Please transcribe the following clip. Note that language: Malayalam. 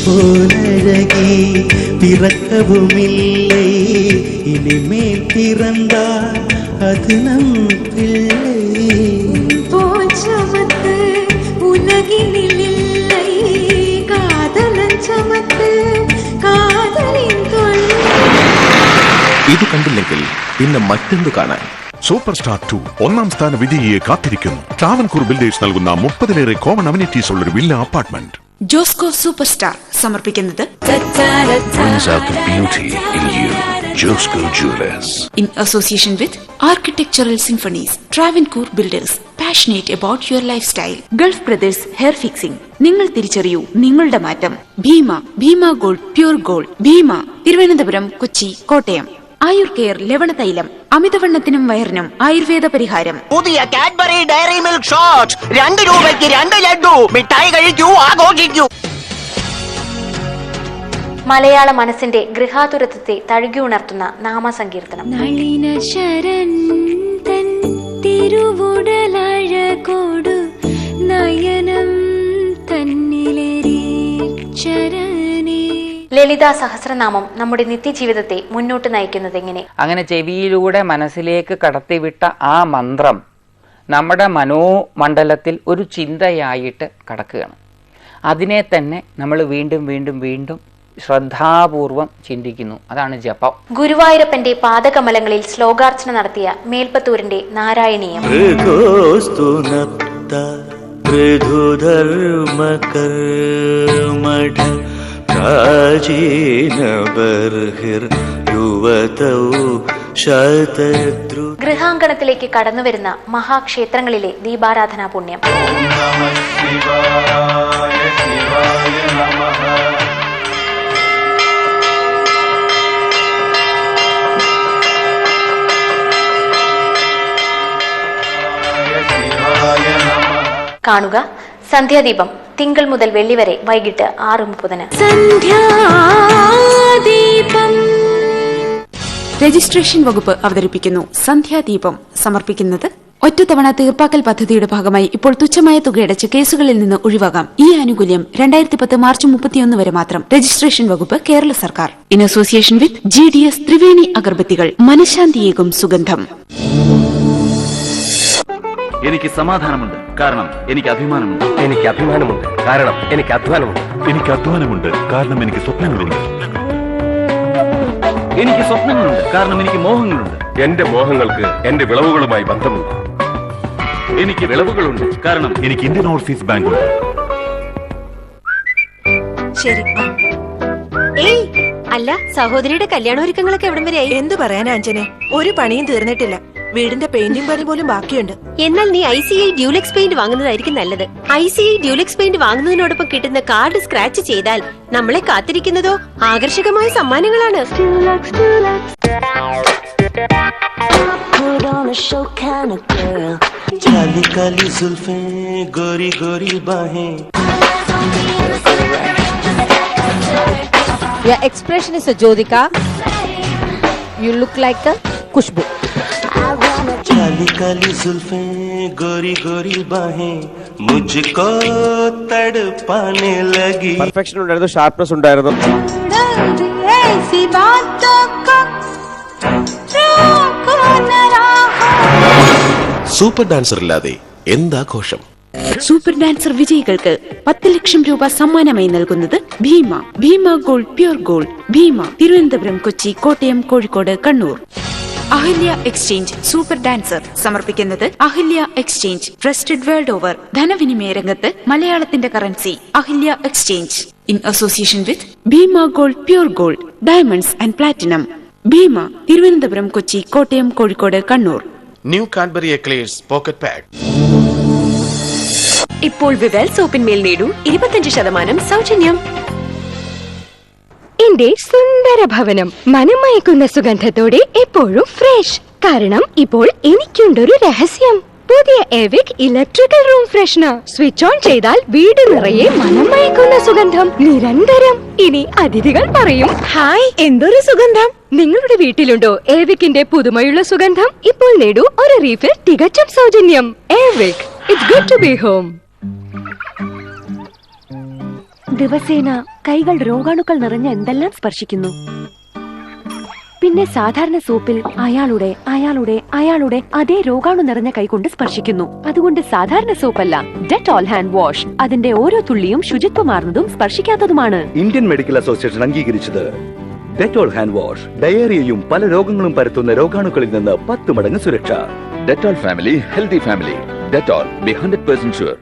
போலழகே பிறக்கவுமில்லை இனிமேல் பிறந்தால் அது நம் பிள்ளை போச்சமத்து உலகினில் இல்லை காதலன் சமத்து കാതലിൻ തൊഴിൽ. ഇത് കണ്ടില്ലെങ്കിൽ പിന്നെ മറ്റൊന്ന് കാണാൻ. സൂപ്പർ സ്റ്റാർ 2 ഒന്നാം സ്ഥാന വിജയിയെ കാത്തിരിക്കുന്നു. ട്രാവൻകൂർ ബിൽഡേഴ്സ് നൽകുന്ന 30-ലേറെ കോമൺ അമ്യൂണിറ്റീസ് ഉള്ള ഒരു villa apartment. Josco super star സമർപ്പിക്കുന്നത് in association with architectural symphonies, Travancore builders, passionate about your lifestyle, Gulf brothers hair fixing. നിങ്ങൾ തിരിച്ചറിയൂ നിങ്ങളുടെ മാറ്റം. Bhima gold, pure gold. Bhima, Thiruvananthapuram, Kochi, Kottayam. Ayur care Lavana Thailam, അമിതവണ്ണത്തിനും വയറിനും ആയുർവേദ പരിഹാരം. പുതിയ കാഡ്ബറി ഡയറി മിൽക്ക് ഷോട്ട് 2 രൂപയ്ക്ക് 2 ലഡ്ഡു. മിഠായി കഴിക്കൂ, ആഘോഷിക്കൂ. മലയാള മനസ്സിന്റെ ഗൃഹാതുരത്വത്തെ തഴുകിയുണർത്തുന്ന നാമസങ്കീർത്തനം. നളിന ശരൺ തൻ തിരുവുടലഴകോടു നയനം തന്നിലേറി ചരണേ. ലളിതാ സഹസ്രനാമം നമ്മുടെ നിത്യജീവിതത്തെ മുന്നോട്ട് നയിക്കുന്നത് എങ്ങനെ? അങ്ങനെ ചെവിയിലൂടെ മനസ്സിലേക്ക് കടത്തിവിട്ട ആ മന്ത്രം നമ്മുടെ മനോമണ്ഡലത്തിൽ ഒരു ചിന്തയായിട്ട് കടക്കുകയാണ്. അതിനെ തന്നെ നമ്മൾ വീണ്ടും വീണ്ടും വീണ്ടും ശ്രദ്ധാപൂർവം ചിന്തിക്കുന്നു. അതാണ് ജപം. ഗുരുവായൂരപ്പന്റെ പാദകമലങ്ങളിൽ ശ്ലോകാർച്ചന നടത്തിയ മേൽപ്പത്തൂരിന്റെ നാരായണീയം. ഗൃഹാങ്കണത്തിലേക്ക് കടന്നുവരുന്ന മഹാക്ഷേത്രങ്ങളിലെ ദീപാരാധനാ പുണ്യം. കാണുക സന്ധ്യാദീപം തിങ്കൾ മുതൽ വെള്ളി വരെ വൈകിട്ട് 6:30. സന്ധ്യാദീപം. രജിസ്ട്രേഷൻ വകുപ്പ് അവതരിപ്പിക്കുന്നു സന്ധ്യാദീപം. സമർപ്പിക്കുന്നത് ഒറ്റത്തവണ തീർപ്പാക്കൽ പദ്ധതിയുടെ ഭാഗമായി ഇപ്പോൾ തുച്ഛമായ തുകയടച്ച് കേസുകളിൽ നിന്ന് ഒഴിവാകാം. ഈ ആനുകൂല്യം 2010 മാർച്ച് 31 വരെ മാത്രം. രജിസ്ട്രേഷൻ വകുപ്പ്, കേരള സർക്കാർ. In association with GDS Triveni അഗർബത്തികൾ, മനഃശാന്തിയേകും സുഗന്ധം. എനിക്ക് സമാധാനമുണ്ട്, കാരണം എനിക്ക് അഭിമാനമുണ്ട്. എനിക്ക് അഭിമാനമുണ്ട്, കാരണം എനിക്ക് അധ്വാനമുണ്ട്. എനിക്ക് അധ്വാനമുണ്ട്, കാരണം എനിക്ക് സ്വപ്നങ്ങളുണ്ട്. എനിക്ക് സ്വപ്നങ്ങളുണ്ട്, കാരണം എനിക്ക് മോഹങ്ങളുണ്ട്. എന്റെ മോഹങ്ങൾക്ക് എന്റെ വിളവുകളുമായി ബന്ധമുണ്ട്. എനിക്ക് വിളവുകളുണ്ട്, കാരണം എനിക്ക് ഇന്ത്യൻ ഓവർസീസ് ബാങ്ക് ഉണ്ട്. ശരി. ഏയ്, അല്ല, സഹോദരിയുടെ കല്യാണൊരുക്കങ്ങളൊക്കെ എവിടം വരെയായി? എന്തു പറയാനാ അഞ്ജനെ, ഒരു പണിയും തീർന്നിട്ടില്ല. വീടിന്റെ പെയിന്റിംഗ് പണി പോലും ബാക്കിയുണ്ട്. എന്നാൽ നീ ICI ഡ്യൂലക്സ് പെയിന്റ് വാങ്ങുന്നതായിരിക്കും നല്ലത്. ICI ഡ്യൂലക്സ് പെയിന്റ് വാങ്ങുന്നതിനോടൊപ്പം കിട്ടുന്ന കാർഡ് സ്ക്രാച്ച് ചെയ്താൽ നമ്മളെ കാത്തിരിക്കുന്നതോ ആകർഷകമായ സമ്മാനങ്ങളാണ്. Your expression is a Jyotika. You look like a Khushbu. Kali Kali जुल्फें गोरी गोरी बाहें मुझको तड़पाने लगी. പെർഫെക്ഷൻ ഉണ്ടായിരുന്നു, ഷാർപ്നെസ് ഉണ്ടായിരുന്നു. സൂപ്പർ ഡാൻസർ ഇല്ലാതെ എന്താഘോഷം. സൂപ്പർ ഡാൻസർ വിജയികൾക്ക് 10 ലക്ഷം രൂപ സമ്മാനമായി നൽകുന്നത് Bhima gold, pure gold. Bhima, Thiruvananthapuram, Kochi, Kottayam, Kozhikode, Kannur. Ahalia exchange super dancer സമർപ്പിക്കുന്നത് Ahalia exchange, trusted world over. ധനവിനിമയ രംഗത്ത് മലയാളത്തിന്റെ currency Ahalia exchange. In association with Bhima gold, pure gold, diamonds and platinum. Bhima, Thiruvananthapuram, Kochi, Kottayam, Kozhikode, Kannur. New Cadbury eclairs pocket pad. ഇപ്പോൾ വിവൽ സോപ്പിന്മേൽ നേടൂ 25% സൗജന്യം. എന്റെ സുന്ദര ഭവനം മനമയക്കുന്ന സുഗന്ധത്തോടെ എപ്പോഴും ഫ്രഷ്. കാരണം ഇപ്പോൾ എനിക്കുണ്ടൊരു രഹസ്യം. പുതിയ evict electrical room freshener. Switch on ചെയ്താൽ വീട് നിറയെ മനമയക്കുന്ന സുഗന്ധം നിരന്തരം. ഇനി അതിഥികൾ പറയും, ഹായ് എന്തൊരു സുഗന്ധം. നിങ്ങളുടെ വീട്ടിലുണ്ടോ എവിക്കിന്റെ പുതുമയുള്ള സുഗന്ധം? ഇപ്പോൾ നേടൂ ഒരു റീഫിൽ തികച്ചും സൗജന്യം. എവിക്, it's good to be home. ദിവസേന കൈകൾ രോഗാണുക്കൾ നിറഞ്ഞ എന്തെല്ലാം സ്പർശിക്കുന്നു. പിന്നെ സാധാരണ സോപ്പിൽ അയാളുടെ അതേ രോഗാണു നിറഞ്ഞ കൈകൊണ്ട് സ്പർശിക്കുന്നു. അതുകൊണ്ട് സാധാരണ സോപ്പല്ല, ഡെറ്റോൾ ഹാൻഡ് വാഷ്. അതിന്റെ ഓരോ തുള്ളിയും ശുചിത്വമാർന്നതും സ്പർശിക്കാത്തതുമാണ്. ഇന്ത്യൻ മെഡിക്കൽ അസോസിയേഷൻ അംഗീകരിച്ചത് ഡെറ്റോൾ ഹാൻഡ് വാഷ്. ഡയേറിയയും പല രോഗങ്ങളും പരത്തുന്ന രോഗാണുക്കളിൽ നിന്ന് 10 മടങ്ങ് സുരക്ഷ. Dettol family, healthy family. Dettol, B 100% sure.